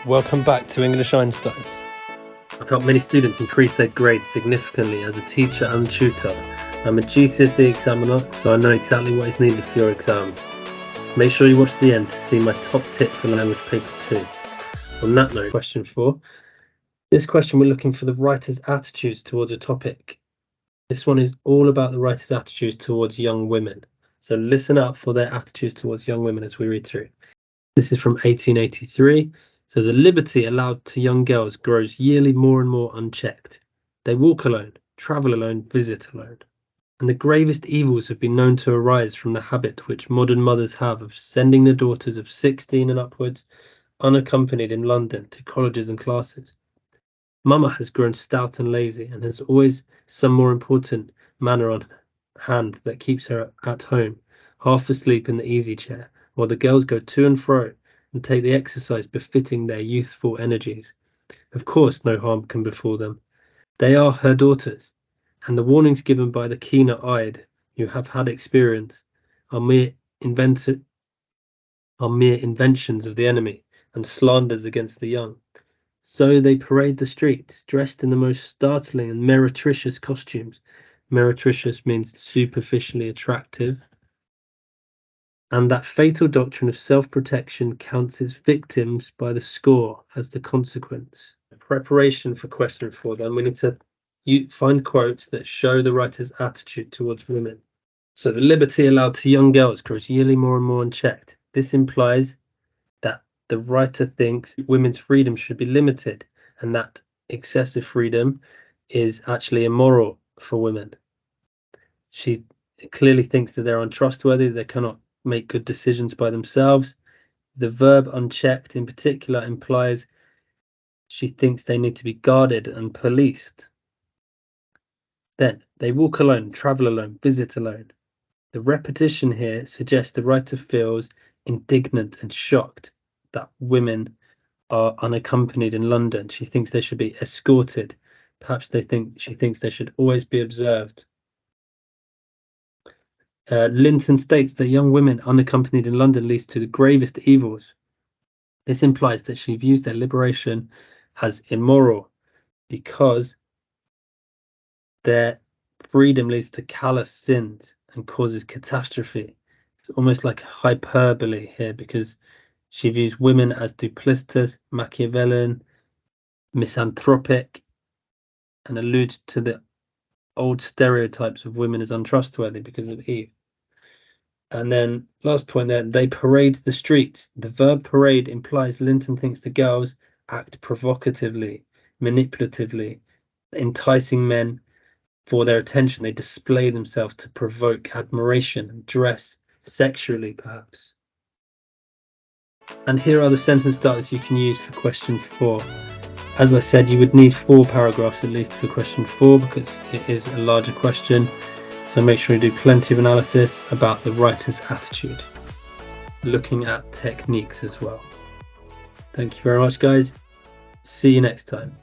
Welcome back to English Einsteins. I've helped many students increase their grades significantly as a teacher and tutor. I'm a GCSE examiner, so I know exactly what is needed for your exams. Make sure you watch the end to see my top tip for language paper 2. On that note, question 4. This question we're looking for the writer's attitudes towards a topic. This one is all about the writer's attitudes towards young women. So listen up for their attitudes towards young women as we read through. This is from 1883. So the liberty allowed to young girls grows yearly more and more unchecked. They walk alone, travel alone, visit alone. And the gravest evils have been known to arise from the habit which modern mothers have of sending their daughters of 16 and upwards unaccompanied in London to colleges and classes. Mama has grown stout and lazy and has always some more important matter on hand that keeps her at home, half asleep in the easy chair, while the girls go to and fro and take the exercise befitting their youthful energies. Of course, no harm can befall them. They are her daughters, and the warnings given by the keener-eyed who have had experience are mere inventions of the enemy and slanders against the young. So they parade the streets, dressed in the most startling and meretricious costumes. Meretricious means superficially attractive. And that fatal doctrine of self-protection counts its victims by the score as the consequence. Preparation for question 4, then we need to find quotes that show the writer's attitude towards women. So the liberty allowed to young girls grows yearly more and more unchecked. This implies that the writer thinks women's freedom should be limited and that excessive freedom is actually immoral for women. She clearly thinks that they're untrustworthy, they cannot make good decisions by themselves. The verb unchecked in particular implies she thinks they need to be guarded and policed. Then they walk alone, travel alone, visit alone. The repetition here suggests the writer feels indignant and shocked that women are unaccompanied in London. She thinks they should be escorted. Perhaps she thinks they should always be observed. Linton states that young women unaccompanied in London leads to the gravest evils. This implies that she views their liberation as immoral because their freedom leads to callous sins and causes catastrophe. It's almost like hyperbole here because she views women as duplicitous, Machiavellian, misanthropic, and alludes to the old stereotypes of women as untrustworthy because of Eve. And then last point there, they parade the streets. The verb parade implies Linton thinks the girls act provocatively, manipulatively, enticing men for their attention. They display themselves to provoke admiration and dress sexually, perhaps. And here are the sentence starters you can use for question 4. As I said, you would need 4 paragraphs at least for question 4 because it is a larger question. So make sure you do plenty of analysis about the writer's attitude, looking at techniques as well. Thank you very much, guys. See you next time.